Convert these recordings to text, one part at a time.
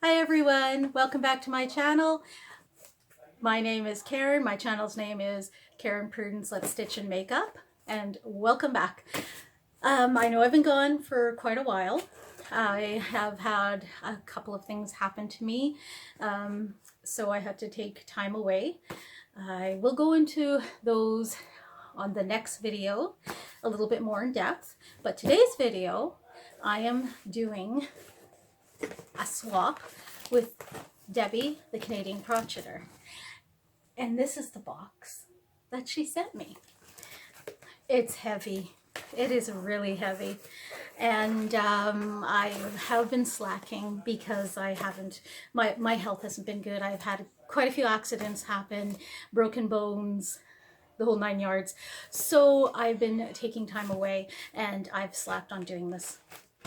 Hi everyone, welcome back to my channel. My name is Karen. My channel's name is Karen Prudence Let's Stitch and Makeup, and welcome back. I know I've been gone for quite a while. I have had a couple of things happen to me, so I had to take time away. I will go into those on the next video a little bit more in depth, but today's video I am doing a swap with Debbie, the Canadian crocheter. And this is the box that she sent me. It's heavy. It is really heavy. And I have been slacking because I haven't, my health hasn't been good. I've had quite a few accidents happen, broken bones, the whole 9 yards. So I've been taking time away and I've slacked on doing this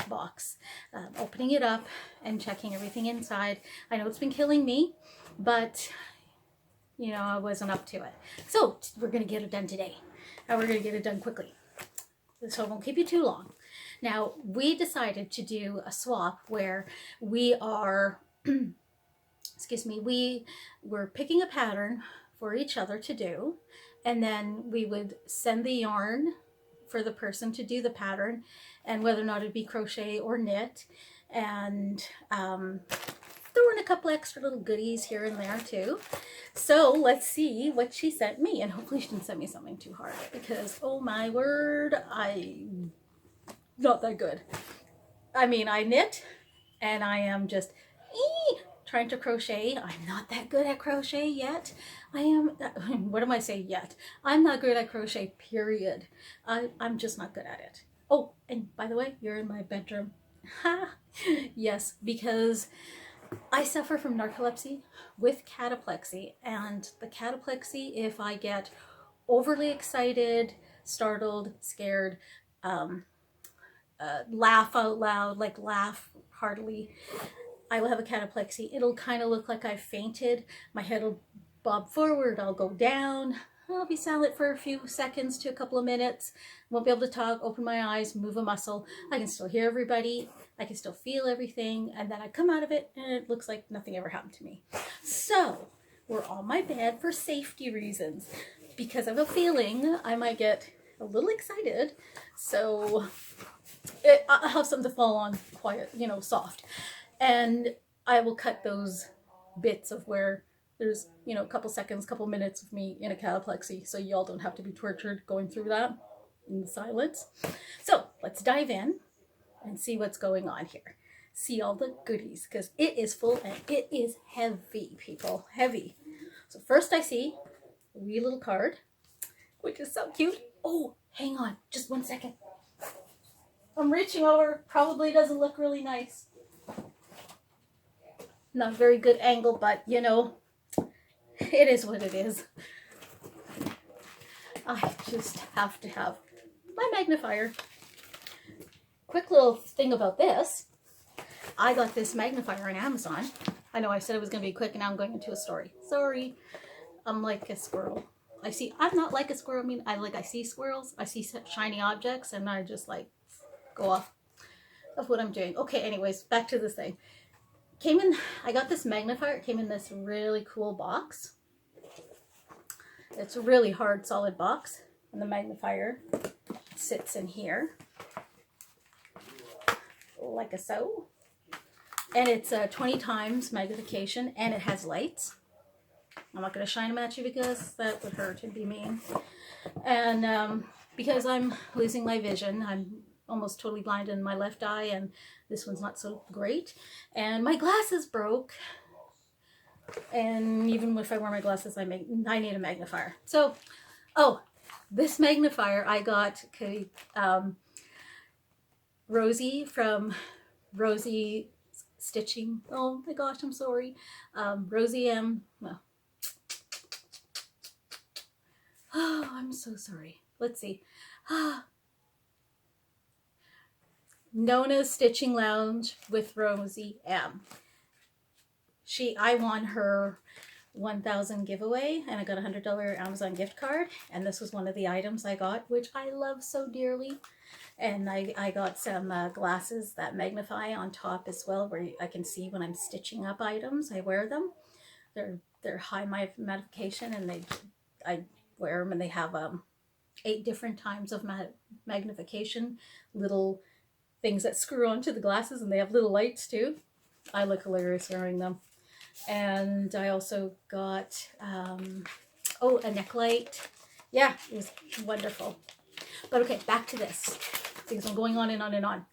box, opening it up and checking everything inside. I know it's been killing me, but you know, I wasn't up to it. So we're going to get it done today, and we're going to get it done quickly. So I won't keep you too long. Now, we decided to do a swap where we are, excuse me, we were picking a pattern for each other to do, and then we would send the yarn for the person to do the pattern, and whether or not it'd be crochet or knit, and throw in a couple extra little goodies here and there too. So let's see what she sent me, and hopefully she didn't send me something too hard, because oh my word, I'm not that good. I mean, I knit and I am just trying to crochet. I'm not that good at crochet yet. I am, what am I saying yet? I'm not good at crochet, period. I'm just not good at it. Oh, and by the way, you're in my bedroom. Yes, because I suffer from narcolepsy with cataplexy, and the cataplexy, if I get overly excited, startled, scared, laugh out loud, like laugh heartily, I will have a cataplexy. It'll kind of look like I fainted. My head will bob forward, I'll go down, I'll be silent for a few seconds to a couple of minutes, won't be able to talk, open my eyes, move a muscle. I can still hear everybody, I can still feel everything, and then I come out of it and it looks like nothing ever happened to me. So we're on my bed for safety reasons, because I have a feeling I might get a little excited, so I'll have something to fall on quiet, you know, soft. And I will cut those bits of where there's, you know, a couple seconds, couple minutes of me in a cataplexy, so y'all don't have to be tortured going through that in the silence. So let's dive in and see what's going on here. See all the goodies, because it is full and it is heavy, people, heavy. So first I see a wee little card, which is so cute. Oh, hang on, just 1 second. I'm reaching over, probably doesn't look really nice. Not a very good angle, but you know, it is what it is. I just have to have my magnifier. Quick little thing about this. I got this magnifier on Amazon. I know I said it was going to be quick, and now I'm going into a story. Sorry. I'm like a squirrel. I'm not like a squirrel. I mean, I see squirrels. I see shiny objects, and I just like go off of what I'm doing. Okay, anyways, back to this thing. I got this magnifier. It came in this really cool box. It's a really hard, solid box, and the magnifier sits in here like a so. And it's 20 times magnification, and it has lights. I'm not going to shine them at you because that would hurt and be mean. And because I'm losing my vision, I'm almost totally blind in my left eye, and this one's not so great. And my glasses broke. And even if I wear my glasses, I need a magnifier. So, oh, this magnifier I got Rosie from Rosie Stitching. Oh my gosh, I'm sorry. Rosie M. Well, oh, I'm so sorry. Let's see. Nona's Stitching Lounge with Rosie M. I won her 1,000 giveaway, and I got a $100 Amazon gift card, and this was one of the items I got, which I love so dearly. And I got some glasses that magnify on top as well, where I can see when I'm stitching up items. I wear them. They're high magnification, and I wear them, and they have 8 different times of magnification, little things that screw onto the glasses, and they have little lights too. I look hilarious wearing them. And I also got a neck light. Yeah, it was wonderful. But okay, back to this, because I'm going on and on and on.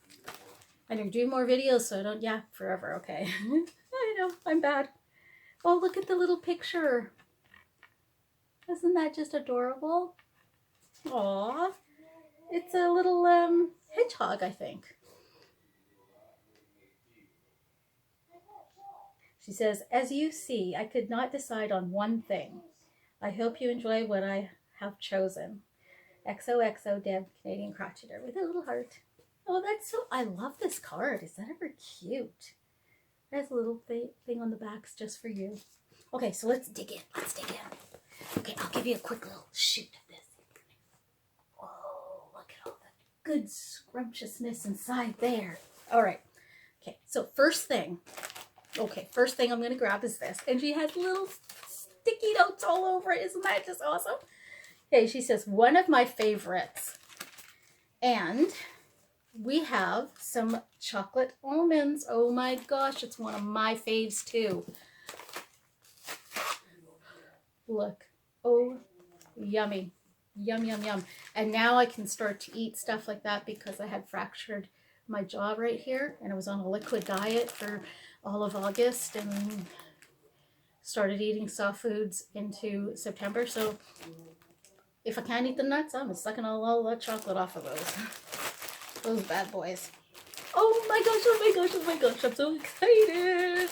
I'm gonna do more videos, so I don't yap forever, okay? I know, I'm bad. Oh, look at the little picture. Isn't that just adorable? Aww. It's a little hedgehog, I think. She says, as you see, I could not decide on one thing. I hope you enjoy what I have chosen. XOXO Deb, Canadian Crocheter, with a little heart. Oh, that's so, I love this card. Is that ever cute? There's a little thing on the back just for you. Okay, so let's dig in. Let's dig in. Okay, I'll give you a quick little shoot of this. Oh, look at all the good scrumptiousness inside there. All right. Okay, so first thing I'm going to grab is this. And she has little sticky notes all over it. Isn't that just awesome? Okay, she says, one of my favorites. And we have some chocolate almonds. Oh my gosh, it's one of my faves too. Look. Oh, yummy. Yum, yum, yum. And now I can start to eat stuff like that because I had fractured my jaw right here, and I was on a liquid diet for all of August and started eating soft foods into September. So if I can't eat the nuts, I'm sucking all that chocolate off of those bad boys. Oh my gosh, oh my gosh, oh my gosh, I'm so excited.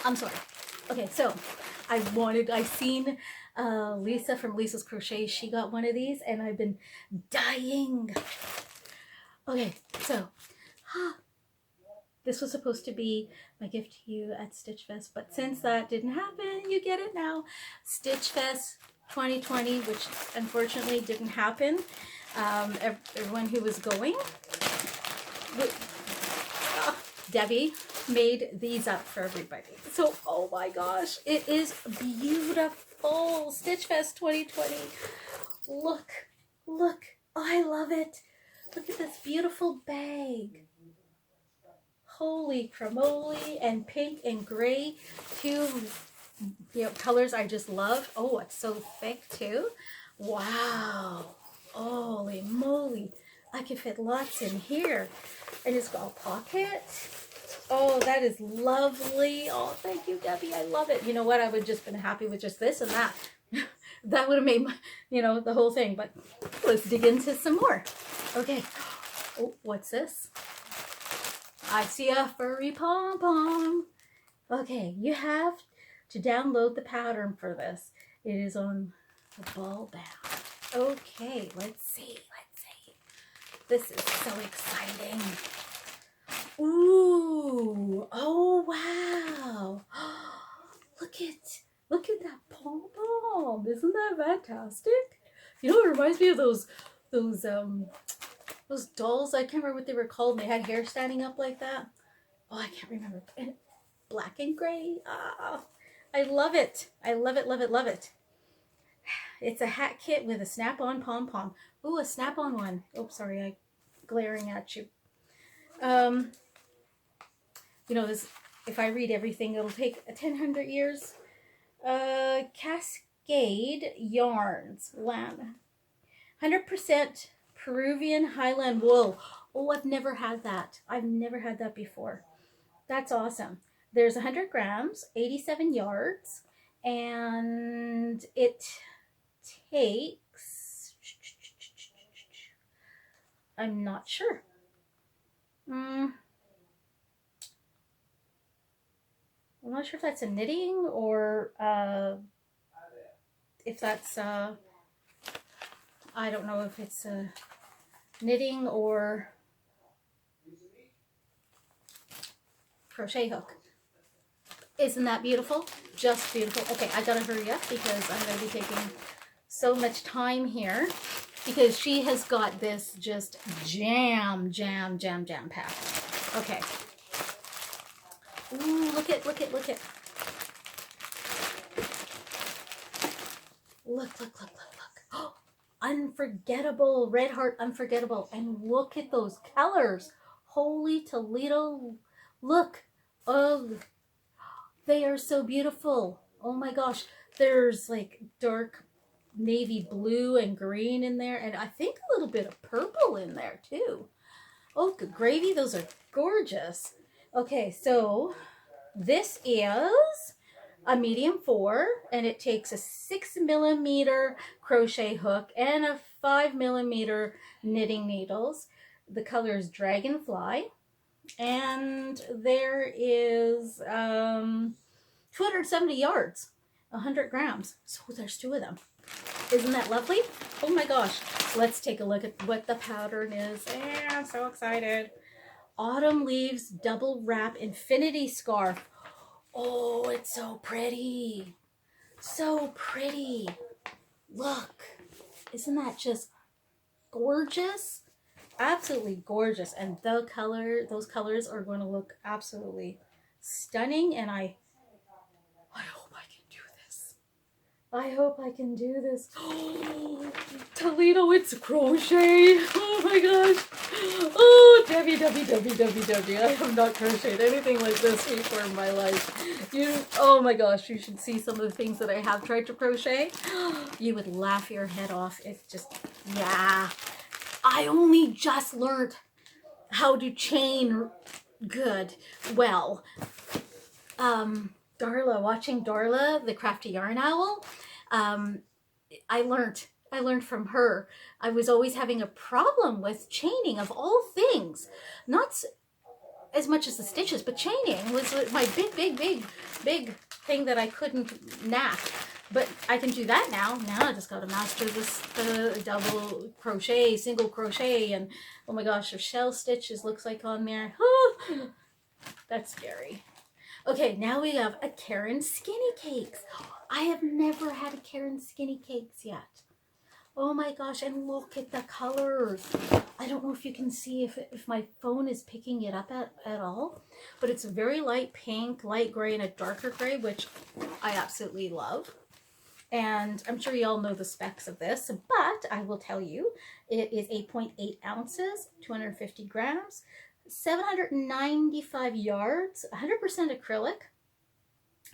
I'm sorry. Okay, so I seen Lisa from Lisa's Crochet. She got one of these, and I've been dying. Okay, so this was supposed to be my gift to you at Stitch Fest, but since that didn't happen, you get it now. Stitch Fest 2020, which unfortunately didn't happen. Everyone who was going, Debbie made these up for everybody. So, oh my gosh, it is beautiful. Stitch Fest 2020. Look, look, oh, I love it. Look at this beautiful bag. Holy cramoly, and pink and gray, two colors I just love. Oh, it's so thick too. Wow. Holy moly. I can fit lots in here. And it's got a pocket. Oh, that is lovely. Oh, thank you, Debbie. I love it. You know what? I would have just been happy with just this and that. That would have made my, the whole thing. But let's dig into some more. Okay. Oh, what's this? I see a furry pom-pom. Okay, you have to download the pattern for this. It is on the ball bound. Okay, let's see. This is so exciting. Ooh, oh wow. Look at that pom-pom. Isn't that fantastic? It reminds me of those dolls. I can't remember what they were called, and they had hair standing up like that. Oh, I can't remember. And black and gray. Ah, I love it. I love it, love it, love it. It's a hat kit with a snap-on pom-pom. Ooh, a snap-on one. Oh, sorry, I'm glaring at you. This, if I read everything, it'll take 1,000 years. Cascade Yarns. 100% Peruvian Highland wool. Oh, I've never had that. I've never had that before. That's awesome. There's 100 grams, 87 yards, and it takes, I'm not sure. I'm not sure if that's a knitting or if that's I don't know if it's knitting or crochet hook. Isn't that beautiful? Just beautiful. Okay, I gotta hurry up because I'm gonna be taking so much time here because she has got this just jam packed. Okay. Ooh, look at. Look. Oh, unforgettable. Red Heart Unforgettable. And look at those colors. Holy Toledo. Look. Oh, they are so beautiful. Oh my gosh. There's like dark navy blue and green in there. And I think a little bit of purple in there too. Oh, good gravy. Those are gorgeous. Okay, so this is a medium 4, and it takes a 6mm crochet hook and a 5mm knitting needles. The color is Dragonfly, and there is 270 yards, 100 grams. So there's 2 of them. Isn't that lovely? Oh my gosh. Let's take a look at what the pattern is. And I'm so excited. Autumn Leaves Double Wrap Infinity Scarf. Oh, it's so pretty. So pretty. Look. Isn't that just gorgeous? Absolutely gorgeous. And those colors are going to look absolutely stunning. And I hope I can do this. I hope I can do this. Oh, Toledo, it's crochet. Oh my gosh. Oh, Debbie. I have not crocheted anything like this before in my life. Oh my gosh, you should see some of the things that I have tried to crochet. You would laugh your head off. It's just, yeah. I only just learned how to chain good. Well, Darla, watching Darla, the Crafty Yarn Owl, I learned from her. I was always having a problem with chaining of all things. Not as much as the stitches, but chaining was my big thing that I couldn't knack. But I can do that now. Now I just got to master this double crochet, single crochet, and oh my gosh, there's shell stitches looks like on there. Oh, that's scary. Okay, now we have a Karen Skinny Cakes. I have never had a Karen Skinny Cakes yet. Oh my gosh, and look at the colors. I don't know if you can see if my phone is picking it up at all, but it's a very light pink, light gray, and a darker gray, which I absolutely love. And I'm sure you all know the specs of this, but I will tell you, it is 8.8 ounces, 250 grams, 795 yards, 100% acrylic,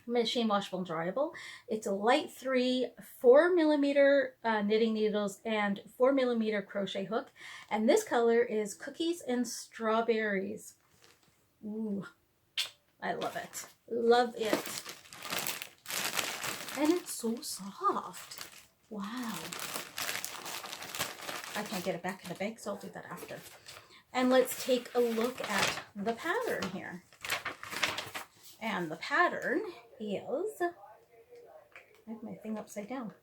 machine washable and dryable. It's a light 3, 4mm knitting needles and 4mm crochet hook. And this color is Cookies and Strawberries. Ooh, I love it. Love it. And it's so soft. Wow. I can't get it back in the bag, so I'll do that after. And let's take a look at the pattern here. And the pattern is, I have my thing upside down.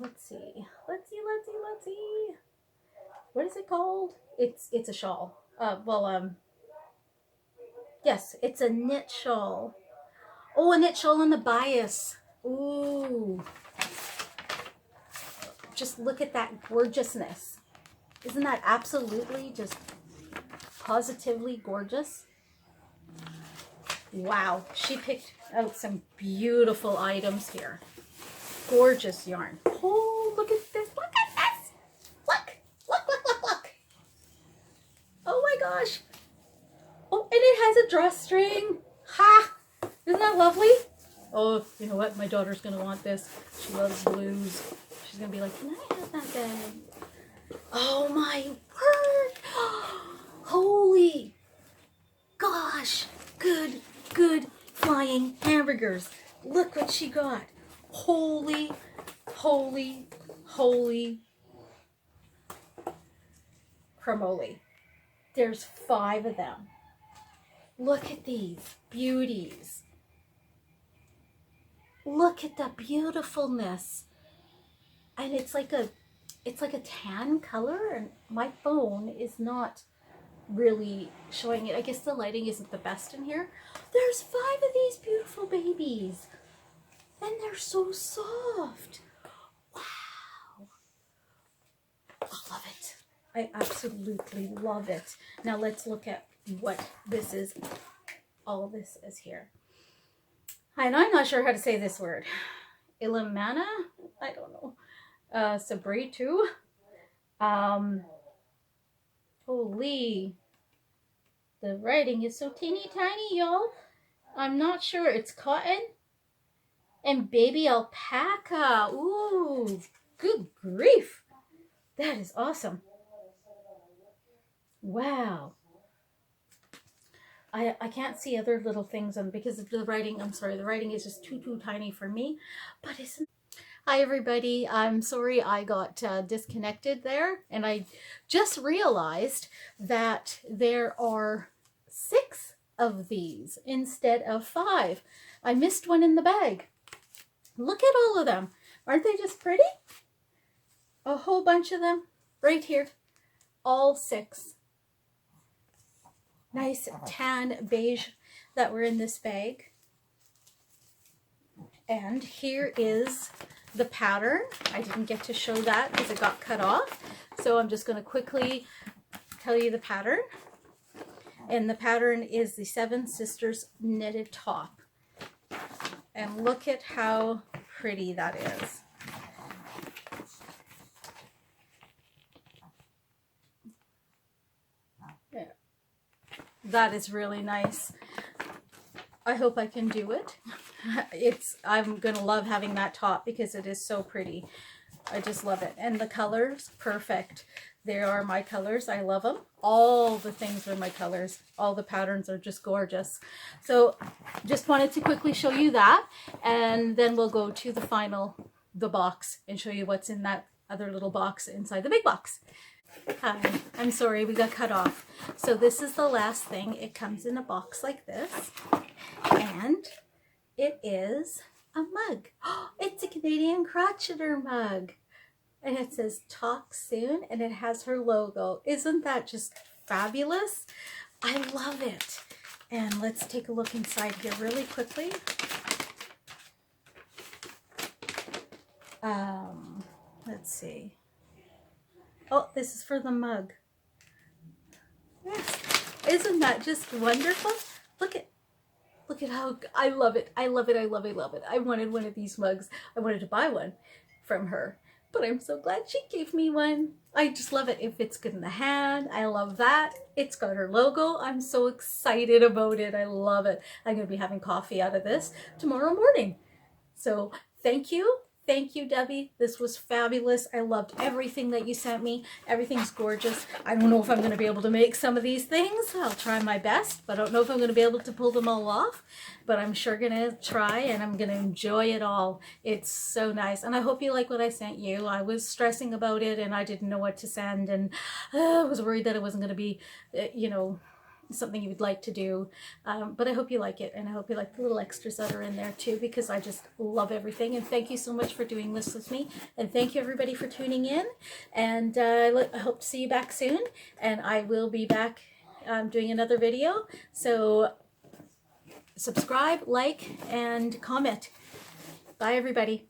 Let's see. What is it called? It's a shawl. Yes, it's a knit shawl. Oh, a knit shawl on the bias. Ooh. Just look at that gorgeousness. Isn't that absolutely just positively gorgeous? Wow, she picked out some beautiful items here. Gorgeous yarn. Oh, look at this. Look at this. Look. Oh my gosh. Oh, and it has a drawstring. Ha! Isn't that lovely? Oh, you know what? My daughter's going to want this. She loves blues. She's going to be like, can I have that bag? Oh my word. Holy gosh. Good flying hamburgers. Look what she got. Holy cramoly. There's 5 of them. Look at these beauties. Look at the beautifulness. And it's like a tan color, and my phone is not really showing it. I guess the lighting isn't the best in here. There's 5 of these beautiful babies, and they're so soft. Wow. I love it. I absolutely love it. Now let's look at what this is. All this is here. And I'm not sure how to say this word. Ilamana? I don't know. Sabri too. Holy. The writing is so teeny tiny, y'all. I'm not sure. It's cotton and baby alpaca. Ooh, good grief. That is awesome. Wow. I can't see other little things on because of the writing. I'm sorry, the writing is just too tiny for me. But isn't... Hi everybody, I'm sorry I got disconnected there, and I just realized that there are 6 of these instead of 5. I missed one in the bag. Look at all of them. Aren't they just pretty? A whole bunch of them right here. All 6. Nice tan beige that were in this bag. And here is the pattern. I didn't get to show that because it got cut off. So I'm just going to quickly tell you the pattern. And the pattern is the 7 Sisters knitted top. And look at how pretty that is. Yeah. That is really nice. I hope I can do it. I'm gonna love having that top because it is so pretty. I just love it. And the colors, perfect. They are my colors. I love them. All the things are my colors. All the patterns are just gorgeous. So just wanted to quickly show you that, and then we'll go to the box, and show you what's in that other little box inside the big box. Hi, I'm sorry we got cut off. So this is the last thing. It comes in a box like this, and it is a mug. It's a Canadian Crocheter mug, and it says "Talk Soon," and it has her logo. Isn't that just fabulous? I love it. And let's take a look inside here really quickly. Let's see. Oh, this is for the mug. Yes. Isn't that just wonderful? Look at how, I love it. I love it. I love it. I love it. I wanted one of these mugs. I wanted to buy one from her, but I'm so glad she gave me one. I just love it. It fits good in the hand. I love that. It's got her logo. I'm so excited about it. I love it. I'm going to be having coffee out of this tomorrow morning. So thank you. Thank you, Debbie. This was fabulous. I loved everything that you sent me. Everything's gorgeous. I don't know if I'm going to be able to make some of these things. I'll try my best, but I don't know if I'm going to be able to pull them all off. But I'm sure going to try, and I'm going to enjoy it all. It's so nice. And I hope you like what I sent you. I was stressing about it, and I didn't know what to send. And I was worried that it wasn't going to be, you know, something you would like to do, but I hope you like it, and I hope you like the little extras that are in there too, because I just love everything. And thank you so much for doing this with me, and thank you everybody for tuning in, and I hope to see you back soon, and I will be back doing another video. So subscribe, like, and comment. Bye everybody.